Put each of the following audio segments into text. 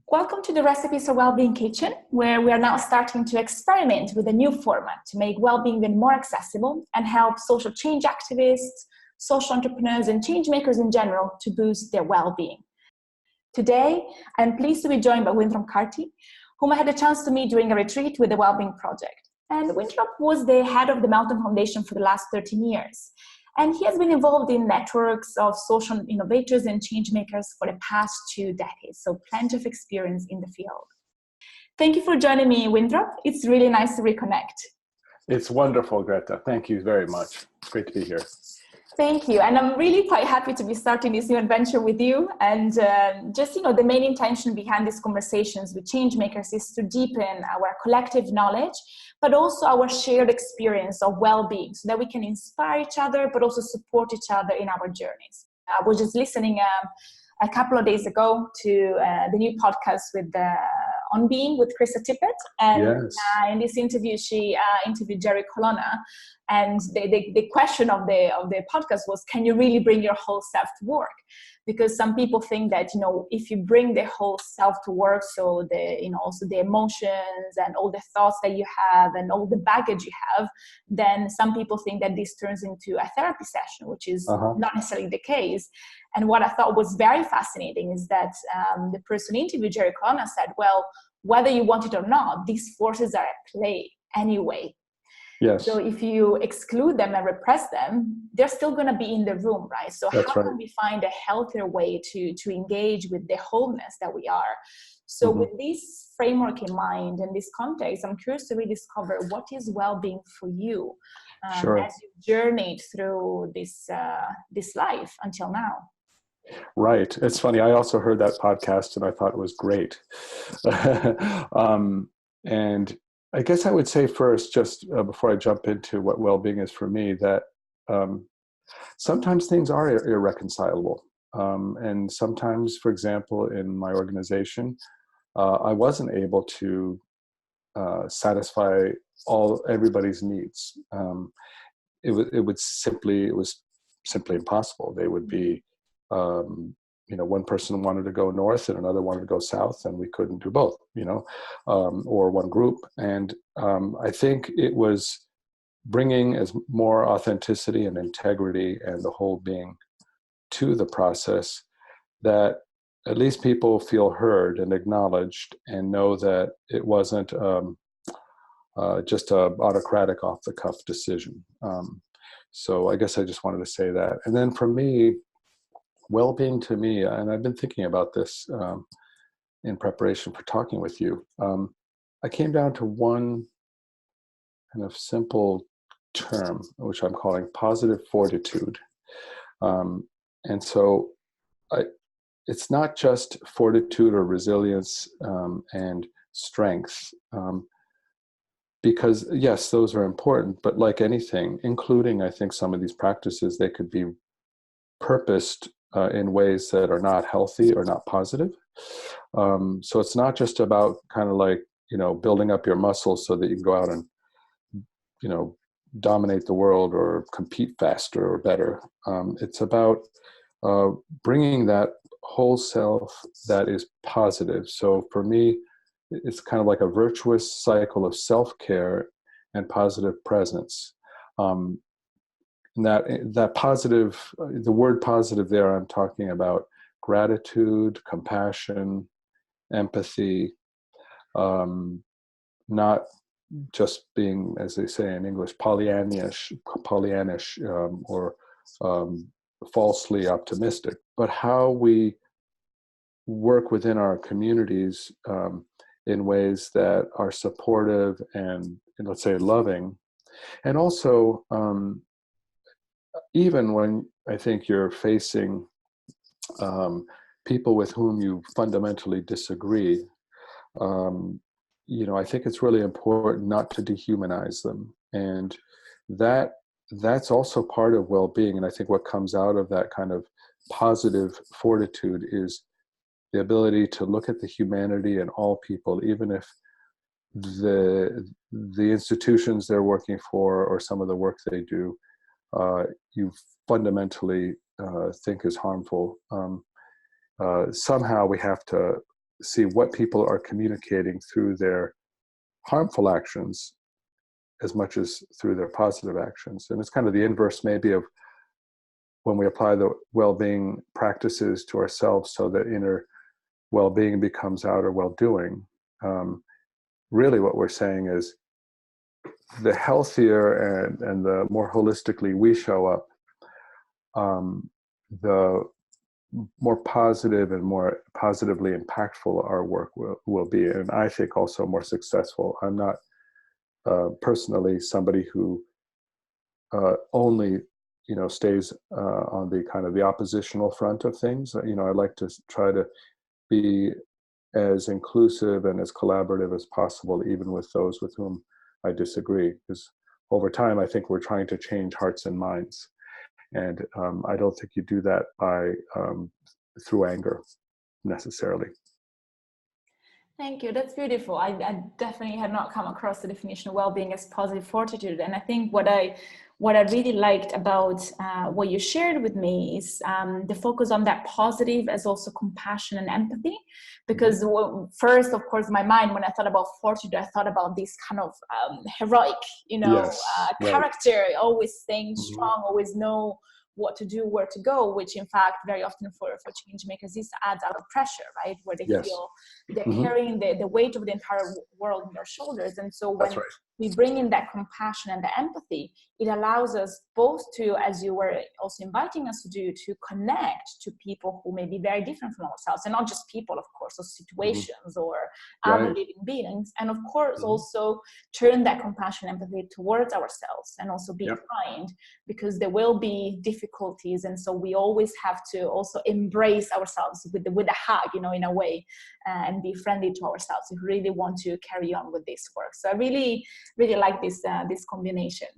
Welcome to the Recipes for Wellbeing Kitchen, where we are now starting to experiment with a new format to make well-being even more accessible and help social change activists, social entrepreneurs, and change makers in general to boost their well-being. Today, I'm pleased to be joined by Winthrop Carty, whom I had the chance to meet during a retreat with the Wellbeing Project. And Winthrop was the head of the Mountain Foundation for the last 13 years. And he has been involved in networks of social innovators and change makers for the past 2 decades, so plenty of experience in the field. Thank you for joining me, Winthrop. It's really nice to reconnect. It's wonderful, Greta. Thank you very much. It's great to be here. Thank you. And I'm really quite happy to be starting this new adventure with you. And the main intention behind these conversations with change makers is to deepen our collective knowledge, but also our shared experience of well-being so that we can inspire each other, but also support each other in our journeys. I was just listening a couple of days ago to the new podcast with On Being with Krista Tippett, and yes. In this interview she interviewed Jerry Colonna, and the question of the podcast was, can you really bring your whole self to work? Because some people think that if you bring the whole self to work, so also the emotions and all the thoughts that you have and all the baggage you have, then some people think that this turns into a therapy session, which is not necessarily the case. And what I thought was very fascinating is that the person interviewed, Jerry Colonna, said, well, whether you want it or not, these forces are at play anyway. Yes. So if you exclude them and repress them, they're still going to be in the room, right? So That's how right. can we find a healthier way to engage with the wholeness that we are? So with this framework in mind and this context, I'm curious to rediscover what is well-being for you as you journeyed through this life until now. Right. It's funny. I also heard that podcast and I thought it was great. And I guess I would say first, just before I jump into what well-being is for me, that sometimes things are irreconcilable. And sometimes, for example, in my organization, I wasn't able to satisfy everybody's needs. It was simply impossible. They would be, one person wanted to go north and another wanted to go south, and we couldn't do both, or one group. And I think it was bringing as more authenticity and integrity and the whole being to the process, that at least people feel heard and acknowledged and know that it wasn't just a autocratic off-the-cuff decision. So I guess I just wanted to say that. And then for me, well-being to me, and I've been thinking about this in preparation for talking with you, I came down to one kind of simple term, which I'm calling positive fortitude. And so it's not just fortitude or resilience and strength, because yes, those are important, but like anything, including I think some of these practices, they could be purposed in ways that are not healthy or not positive. So it's not just about kind of like, building up your muscles so that you can go out and, dominate the world or compete faster or better. It's about bringing that whole self that is positive. So for me, it's kind of like a virtuous cycle of self-care and positive presence. And that positive, the word positive there, I'm talking about gratitude, compassion, empathy, not just being, as they say in English, Pollyannish, or falsely optimistic, but how we work within our communities in ways that are supportive and let's say loving. And also, even when I think you're facing people with whom you fundamentally disagree, I think it's really important not to dehumanize them. And that's also part of well-being. And I think what comes out of that kind of positive fortitude is the ability to look at the humanity in all people, even if the institutions they're working for or some of the work they do, you fundamentally think is harmful. Somehow we have to see what people are communicating through their harmful actions as much as through their positive actions. And it's kind of the inverse maybe of when we apply the well-being practices to ourselves, so that inner well-being becomes outer well-doing. Really what we're saying is the healthier and the more holistically we show up, the more positive and more positively impactful our work will be. And I think also more successful. I'm not personally somebody who only, stays on the kind of the oppositional front of things. I like to try to be as inclusive and as collaborative as possible, even with those with whom I disagree. Because over time, I think we're trying to change hearts and minds. And I don't think you do that by through anger necessarily. Thank you. That's beautiful. I definitely had not come across the definition of well-being as positive fortitude. And I think what I really liked about what you shared with me is the focus on that positive as also compassion and empathy. Because first, of course, my mind, when I thought about fortitude, I thought about this kind of heroic, Yes, character, right. always staying strong, always know what to do, where to go, which in fact very often for change makers, this adds a lot of pressure, right? Where they feel they're carrying the weight of the entire world on their shoulders. And so when we bring in that compassion and the empathy, it allows us both to, as you were also inviting us to do, to connect to people who may be very different from ourselves, and not just people, of course, or situations or other living beings. And of course, also turn that compassion and empathy towards ourselves, and also be kind, because there will be difficulties. And so we always have to also embrace ourselves with a hug, in a way, and be friendly to ourselves if we really want to carry on with this work. So I really like this combination.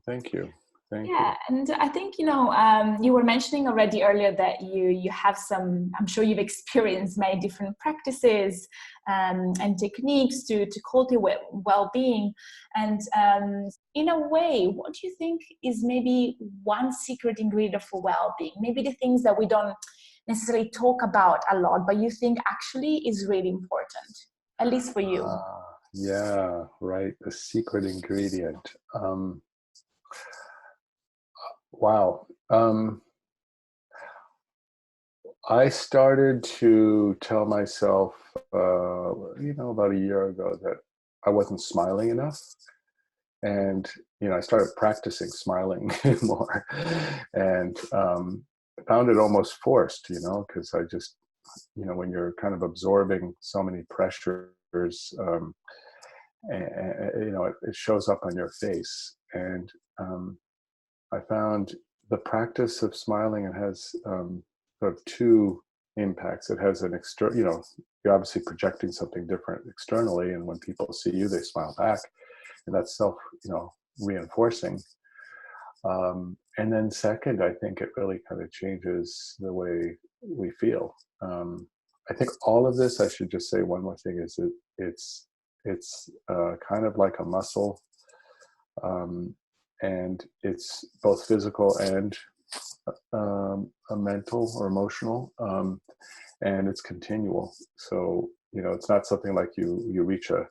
Thank you. Thank you. And I think, you were mentioning already earlier that you have some, I'm sure you've experienced many different practices and techniques to cultivate well-being. And in a way, what do you think is maybe one secret ingredient for well-being? Maybe the things that we don't necessarily talk about a lot, but you think actually is really important, at least for you. Yeah, right. The secret ingredient. Wow. I started to tell myself, about a year ago that I wasn't smiling enough. And, I started practicing smiling more, and found it almost forced, because I just, when you're kind of absorbing so many pressures, it shows up on your face. And I found the practice of smiling, it has sort of two impacts. It has an external, you're obviously projecting something different externally, and when people see you, they smile back, and that's self, reinforcing. And then second, I think it really kind of changes the way we feel. I think all of this, I should just say one more thing, is that it's kind of like a muscle, and it's both physical and a mental or emotional, and it's continual. So it's not something like you reach a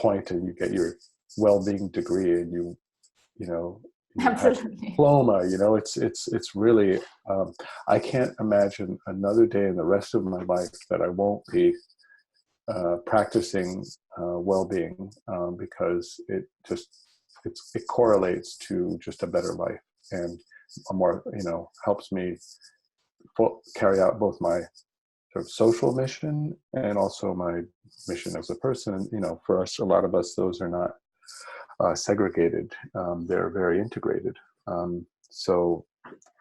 point and you get your well-being degree and you have a diploma. It's really I can't imagine another day in the rest of my life that I won't be practicing well-being, because it correlates to just a better life, and a more, helps me carry out both my sort of social mission and also my mission as a person. For us, a lot of us, those are not segregated. They're very integrated. So,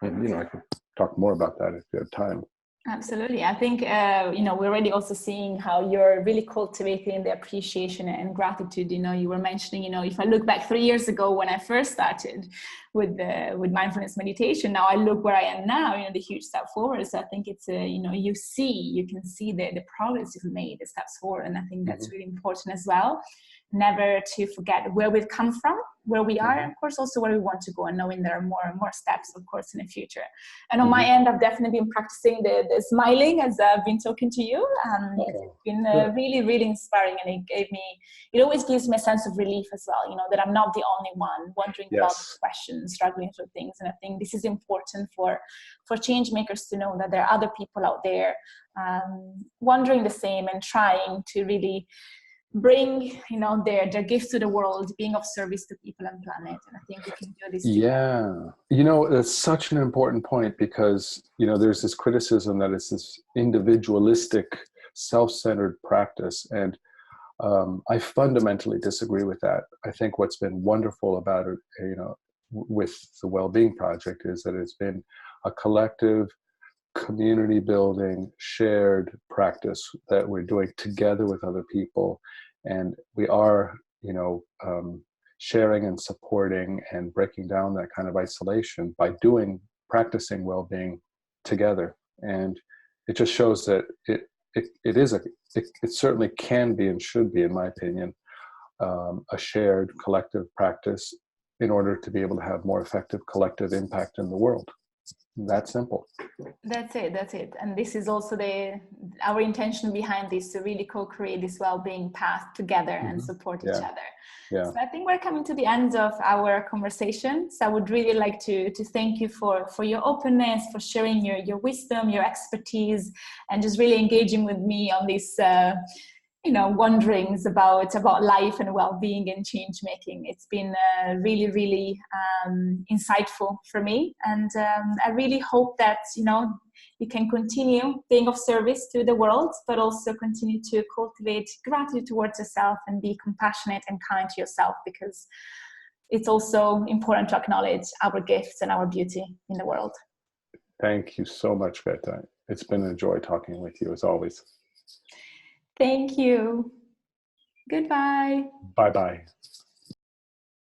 and, I could talk more about that if you have time. Absolutely. I think, we're already also seeing how you're really cultivating the appreciation and gratitude. You were mentioning, if I look back 3 years ago when I first started with mindfulness meditation, now I look where I am now, the huge step forward. So I think it's, you can see the progress you've made, the steps forward. And I think that's really important as well. Never to forget where we've come from, where we are, and of course also where we want to go, and knowing there are more and more steps, of course, in the future. And on my end, I've definitely been practicing the smiling as I've been talking to you. It's been really, really inspiring, and it always gives me a sense of relief as well, you know, that I'm not the only one wondering about these questions, struggling through things. And I think this is important for change makers to know that there are other people out there wondering the same and trying to really bring, you know, their gifts to the world, being of service to people and planet. And I think we can do this together. Yeah, you know, that's such an important point, because, you know, there's this criticism that it's this individualistic, self-centered practice, and I fundamentally disagree with that. I think what's been wonderful about it, you know, with the Wellbeing Project, is that it's been a collective, community building, shared practice that we're doing together with other people. And we are, you know, sharing and supporting and breaking down that kind of isolation by practicing well-being together. And it just shows that it certainly can be, and should be, in my opinion, a shared collective practice in order to be able to have more effective collective impact in the world. That simple. That's it. And this is also our intention behind this, to really co-create this well-being path together and support each other. Yeah. So I think we're coming to the end of our conversation. So I would really like to thank you for your openness, for sharing your wisdom, your expertise, and just really engaging with me on this you know, wonderings about life and well-being and change making. It's been really, really insightful for me, and I really hope that, you know, you can continue being of service to the world, but also continue to cultivate gratitude towards yourself and be compassionate and kind to yourself, because it's also important to acknowledge our gifts and our beauty in the world. Thank you so much, Greta. It's been a joy talking with you, as always. Thank you. Goodbye. Bye-bye.